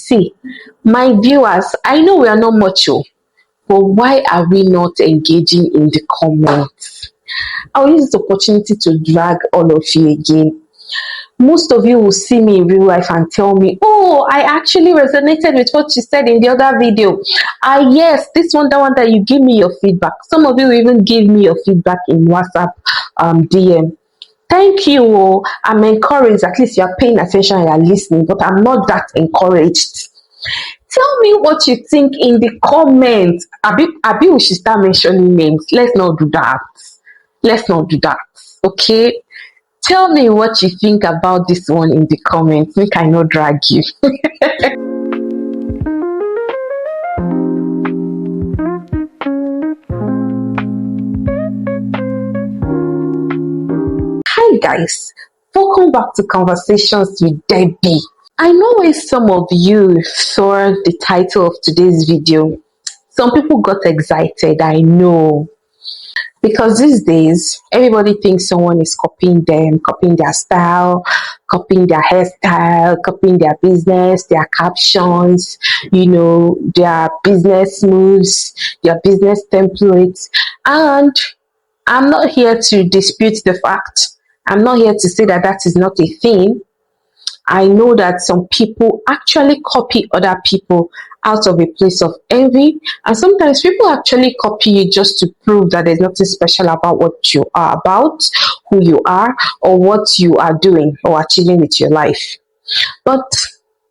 See, my viewers, I know we are not much, oh, but why are we not engaging in the comments? I'll use this opportunity to drag all of you again. Most of you will see me in real life and tell me, oh, I actually resonated with what you said in the other video. Yes, this one, that one, that you give me your feedback. Some of you even give me your feedback in WhatsApp DM. Thank you. Oh, I'm encouraged. At least you're paying attention and you're listening, but I'm not that encouraged. Tell me what you think in the comments. Abi, we should start mentioning names. Let's not do that. Let's not do that. Okay? Tell me what you think about this one in the comments. Make I not drag you. Hi guys, welcome back to Conversations with Debbie. I know when some of you saw the title of today's video, some people got excited, I know. Because these days, everybody thinks someone is copying them, copying their style, copying their hairstyle, copying their business, their captions, their business moves, their business templates. And I'm not here to dispute the fact. I'm not here to say that that is not a thing. I know that some people actually copy other people out of a place of envy, and sometimes people actually copy you just to prove that there's nothing special about what you are about, who you are, or what you are doing or achieving with your life. But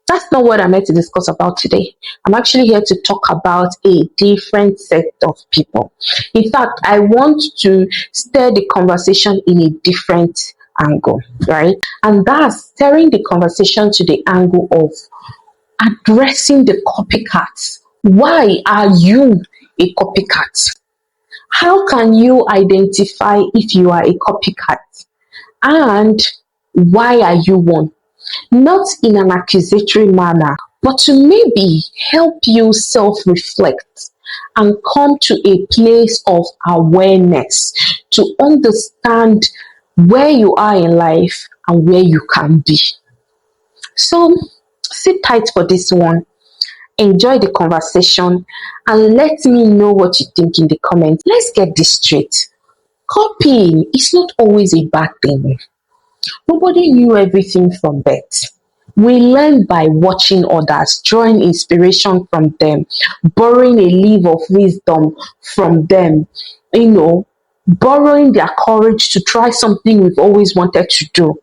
that's not what I'm here to discuss about today. I'm actually here to talk about a different set of people. In fact, I want to steer the conversation in a different angle, right? And that's steering the conversation to the angle of addressing the copycats. Why are you a copycat? How can you identify if you are a copycat? And why are you one? Not in an accusatory manner, but to maybe help you self-reflect and come to a place of awareness to understand where you are in life and where you can be. So sit tight for this one, enjoy the conversation, and let me know what you think in the comments. Let's get this straight. Copying is not always a bad thing. Nobody knew everything from birth. We learn by watching others, drawing inspiration from them, borrowing a leaf of wisdom from them, borrowing their courage to try something we've always wanted to do.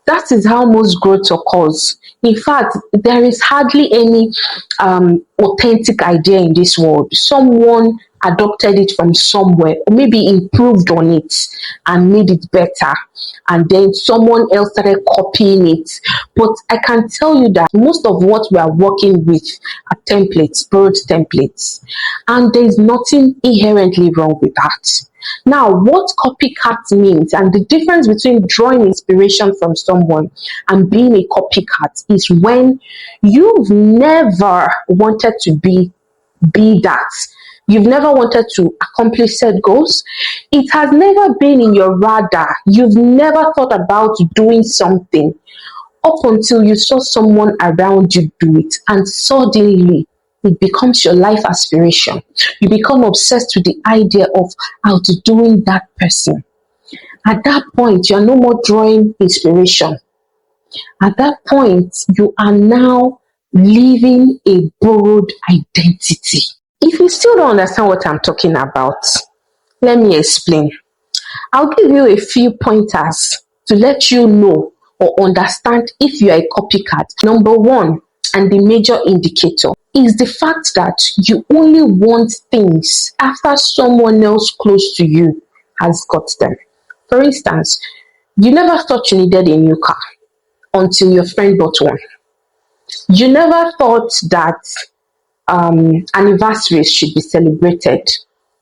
That is how most growth occurs. In fact, there is hardly any authentic idea in this world. Someone adopted it from somewhere, or maybe improved on it and made it better, and then someone else started copying it. But I can tell you that most of what we are working with are templates, borrowed templates, and there's nothing inherently wrong with that. Now, what copycat means and the difference between drawing inspiration from someone and being a copycat is when you've never wanted to be that. You've never wanted to accomplish set goals. It has never been in your radar. You've never thought about doing something up until you saw someone around you do it, and suddenly it becomes your life aspiration. You become obsessed with the idea of outdoing that person. At that point, you're no more drawing inspiration. At that point, you are now living a borrowed identity. If you still don't understand what I'm talking about, let me explain. I'll give you a few pointers to let you know or understand if you are a copycat. Number one, and the major indicator, is the fact that you only want things after someone else close to you has got them. For instance, you never thought you needed a new car until your friend bought one. You never thought that anniversaries should be celebrated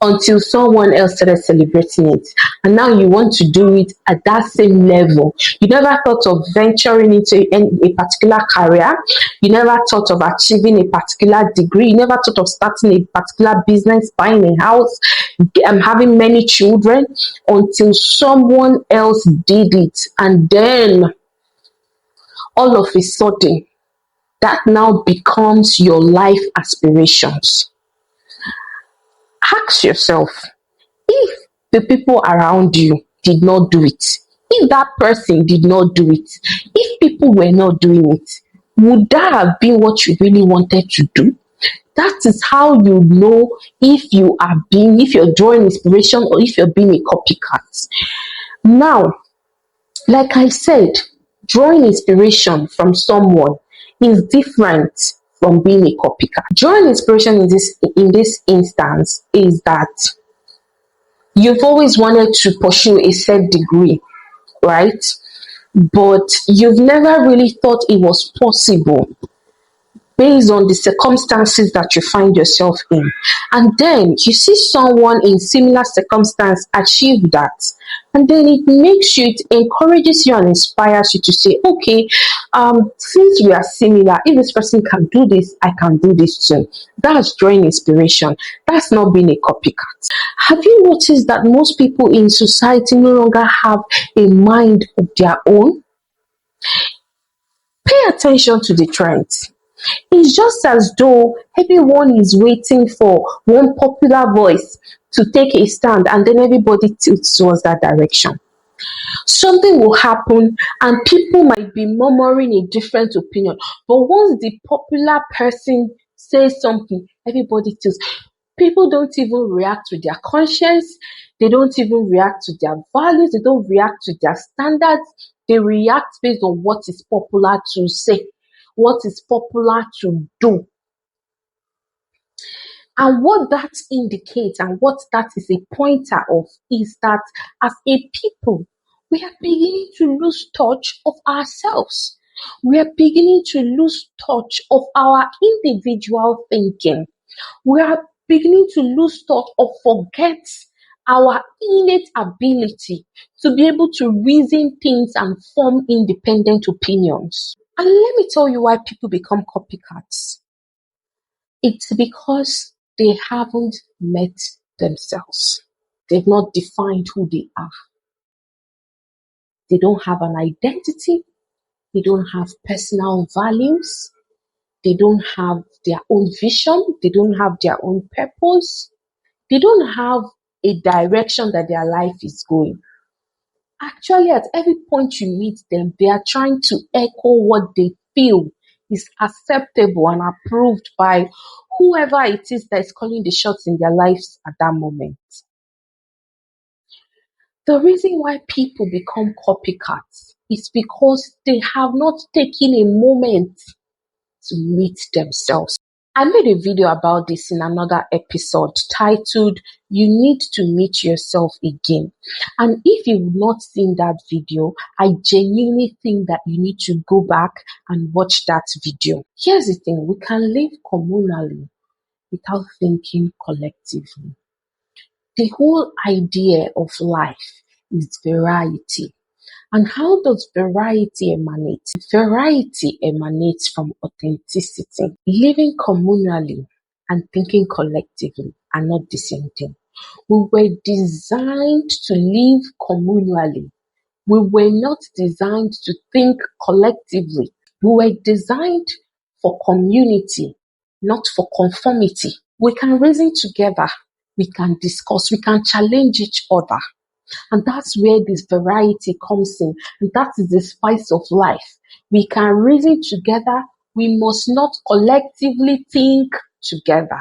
until someone else started celebrating it, and now you want to do it at that same level. You never thought of venturing into a particular career. You never thought of achieving a particular degree. You never thought of starting a particular business, buying a house, having many children, until someone else did it, and then all of a sudden that now becomes your life aspirations. Ask yourself, if the people around you did not do it, if that person did not do it, if people were not doing it, would that have been what you really wanted to do? That is how you know if you're drawing inspiration or if you're being a copycat. Now, like I said, drawing inspiration from someone is different from being a copycat. Drawing inspiration in this instance is that you've always wanted to pursue a set degree, right? But you've never really thought it was possible based on the circumstances that you find yourself in. And then you see someone in similar circumstance achieve that. And then it makes you, it encourages you and inspires you to say, okay, since we are similar, if this person can do this, I can do this too. That's drawing inspiration. That's not being a copycat. Have you noticed that most people in society no longer have a mind of their own? Pay attention to the trends. It's just as though everyone is waiting for one popular voice to take a stand and then everybody tilts towards that direction. Something will happen and people might be murmuring a different opinion. But once the popular person says something, everybody tilts. People don't even react to their conscience, they don't even react to their values, they don't react to their standards, they react based on what is popular to say, what is popular to do. And what that indicates and what that is a pointer of is that as a people, we are beginning to lose touch of ourselves. We are beginning to lose touch of our individual thinking. We are beginning to lose touch or forget our innate ability to be able to reason things and form independent opinions. And let me tell you why people become copycats. It's because they haven't met themselves. They've not defined who they are. They don't have an identity. They don't have personal values. They don't have their own vision. They don't have their own purpose. They don't have a direction that their life is going. Actually, at every point you meet them, they are trying to echo what they feel is acceptable and approved by whoever it is that is calling the shots in their lives at that moment. The reason why people become copycats is because they have not taken a moment to meet themselves. I made a video about this in another episode titled You Need to Meet Yourself Again. And if you've not seen that video, I genuinely think that you need to go back and watch that video. Here's the thing, we can live communally without thinking collectively. The whole idea of life is variety. And how does variety emanate? Variety emanates from authenticity. Living communally and thinking collectively are not the same thing. We were designed to live communally. We were not designed to think collectively. We were designed for community, not for conformity. We can reason together. We can discuss. We can challenge each other. And that's where this variety comes in. And that is the spice of life. We can reason together. We must not collectively think together.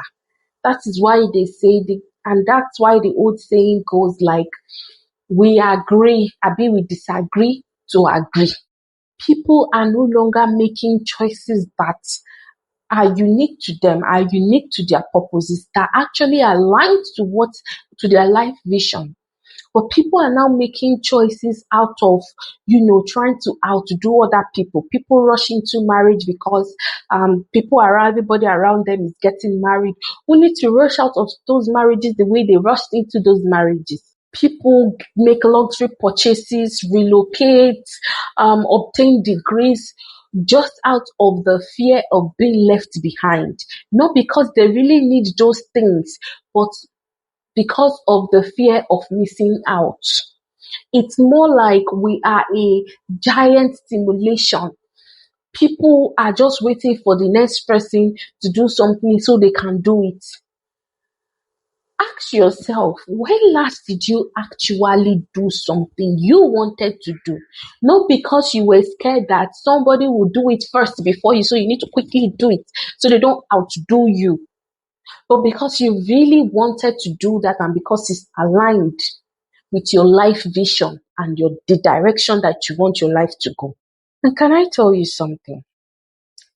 That is why they say, and that's why the old saying goes like, we agree, we disagree to agree. People are no longer making choices that are unique to them, are unique to their purposes, that actually aligned to their life vision. But people are now making choices out of, trying to outdo other people. People rush into marriage because everybody around them is getting married, only to rush out of those marriages the way they rushed into those marriages. People make luxury purchases, relocate, obtain degrees just out of the fear of being left behind. Not because they really need those things, but because of the fear of missing out. It's more like we are a giant simulation People are just waiting for the next person to do something so they can do it. Ask yourself, when last did you actually do something you wanted to do? Not because you were scared that somebody will do it first before you, so you need to quickly do it so they don't outdo you. But because you really wanted to do that and because it's aligned with your life vision and the direction that you want your life to go. And can I tell you something?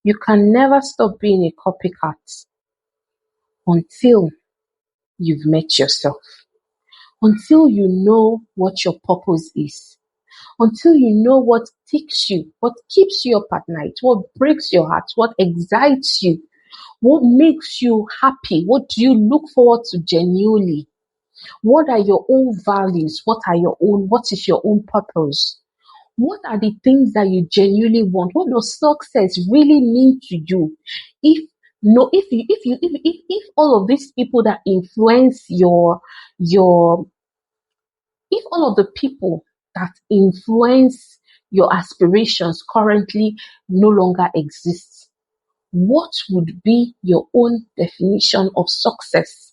You can never stop being a copycat until you've met yourself, until you know what your purpose is, until you know what ticks you, what keeps you up at night, what breaks your heart, what excites you, what makes you happy, what do you look forward to genuinely, what are your own values, what is your own purpose, what are the things that you genuinely want, what does success really mean to you. If no if you if all of these people that influence your if all of the people that influence your aspirations currently no longer exist, what would be your own definition of success?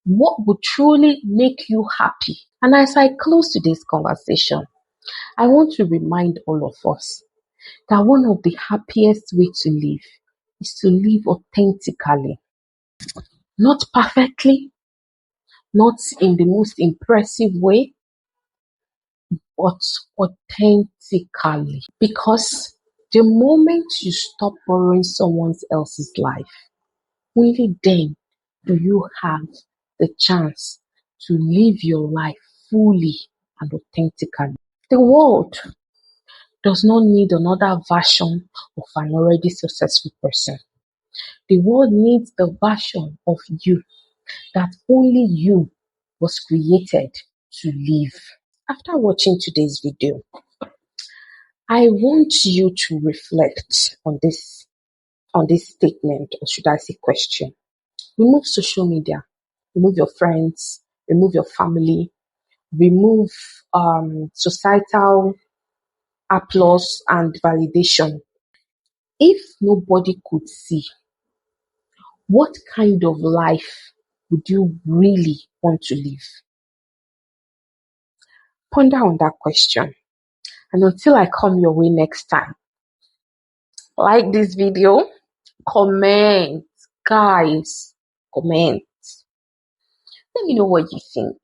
What would truly make you happy? And as I close today's conversation, I want to remind all of us that one of the happiest way to live is to live authentically, not perfectly, not in the most impressive way, but authentically. Because the moment you stop borrowing someone else's life, only then do you have the chance to live your life fully and authentically. The world does not need another version of an already successful person. The world needs the version of you that only you was created to live. After watching today's video, I want you to reflect on this statement, or should I say question. Remove social media, remove your friends, remove your family, remove societal applause and validation. If nobody could see, what kind of life would you really want to live? Ponder on that question. And until I come your way next time, like this video, comment, guys, comment. Let me know what you think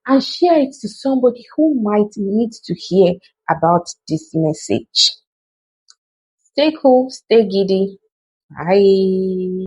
and share it to somebody who might need to hear about this message. Stay cool, stay giddy. Bye.